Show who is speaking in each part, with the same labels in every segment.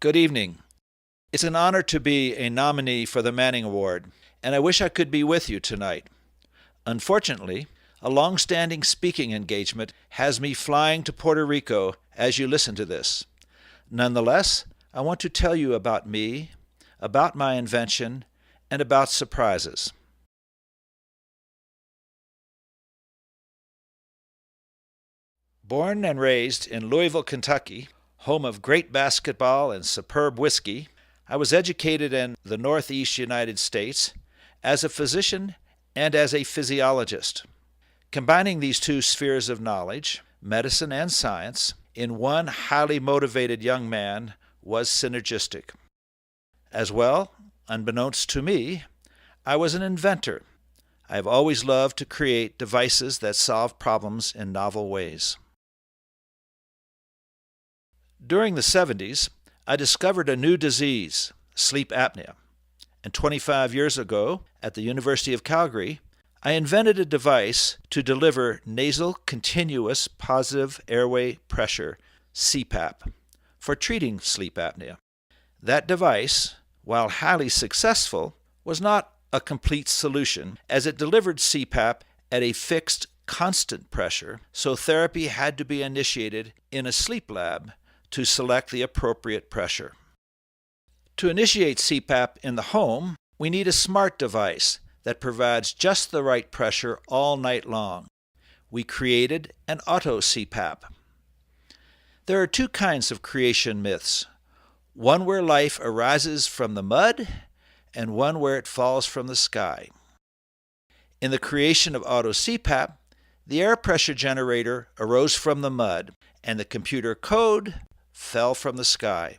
Speaker 1: Good evening. It's an honor to be a nominee for the Manning Award, and I wish I could be with you tonight. Unfortunately, a long-standing speaking engagement has me flying to Puerto Rico as you listen to this. Nonetheless, I want to tell you about me, about my invention, and about surprises. Born and raised in Louisville, Kentucky, home of great basketball and superb whiskey, I was educated in the Northeast United States as a physician and as a physiologist. Combining these two spheres of knowledge, medicine and science, in one highly motivated young man was synergistic. As well, unbeknownst to me, I was an inventor. I have always loved to create devices that solve problems in novel ways. During the 70s, I discovered a new disease, sleep apnea, and 25 years ago, at the University of Calgary, I invented a device to deliver nasal continuous positive airway pressure, CPAP, for treating sleep apnea. That device, while highly successful, was not a complete solution as it delivered CPAP at a fixed, constant pressure, so therapy had to be initiated in a sleep lab to select the appropriate pressure. To initiate CPAP in the home, we need a smart device that provides just the right pressure all night long. We created an auto CPAP. There are two kinds of creation myths, one where life arises from the mud and one where it falls from the sky. In the creation of auto CPAP, the air pressure generator arose from the mud and the computer code fell from the sky.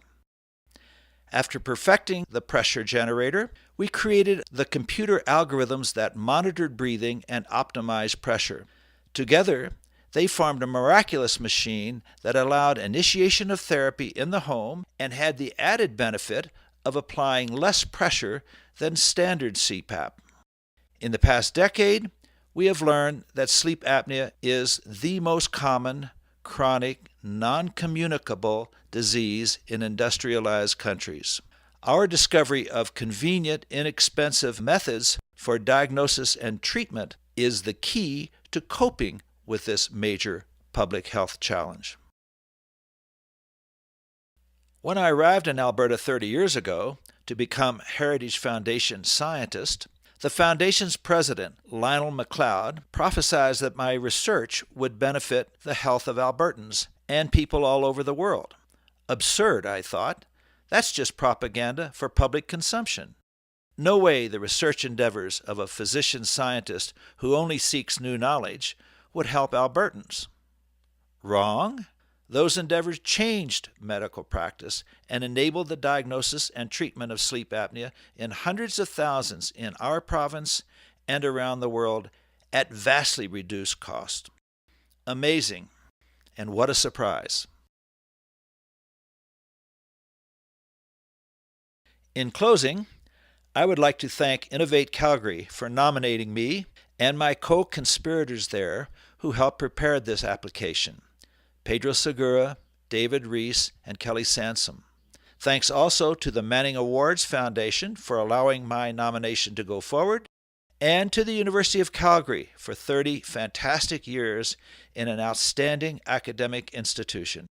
Speaker 1: After perfecting the pressure generator, we created the computer algorithms that monitored breathing and optimized pressure. Together, they formed a miraculous machine that allowed initiation of therapy in the home and had the added benefit of applying less pressure than standard CPAP. In the past decade, we have learned that sleep apnea is the most common, chronic, non-communicable disease in industrialized countries. Our discovery of convenient, inexpensive methods for diagnosis and treatment is the key to coping with this major public health challenge. When I arrived in Alberta 30 years ago to become Heritage Foundation scientist, the Foundation's president, Lionel MacLeod, prophesied that my research would benefit the health of Albertans and people all over the world. Absurd, I thought. That's just propaganda for public consumption. No way the research endeavors of a physician-scientist who only seeks new knowledge would help Albertans. Wrong? Those endeavors changed medical practice and enabled the diagnosis and treatment of sleep apnea in hundreds of thousands in our province and around the world at vastly reduced cost. Amazing, and what a surprise. In closing, I would like to thank Innovate Calgary for nominating me and my co-conspirators there who helped prepare this application, Pedro Segura, David Reese, and Kelly Sansom. Thanks also to the Manning Awards Foundation for allowing my nomination to go forward, and to the University of Calgary for 30 fantastic years in an outstanding academic institution.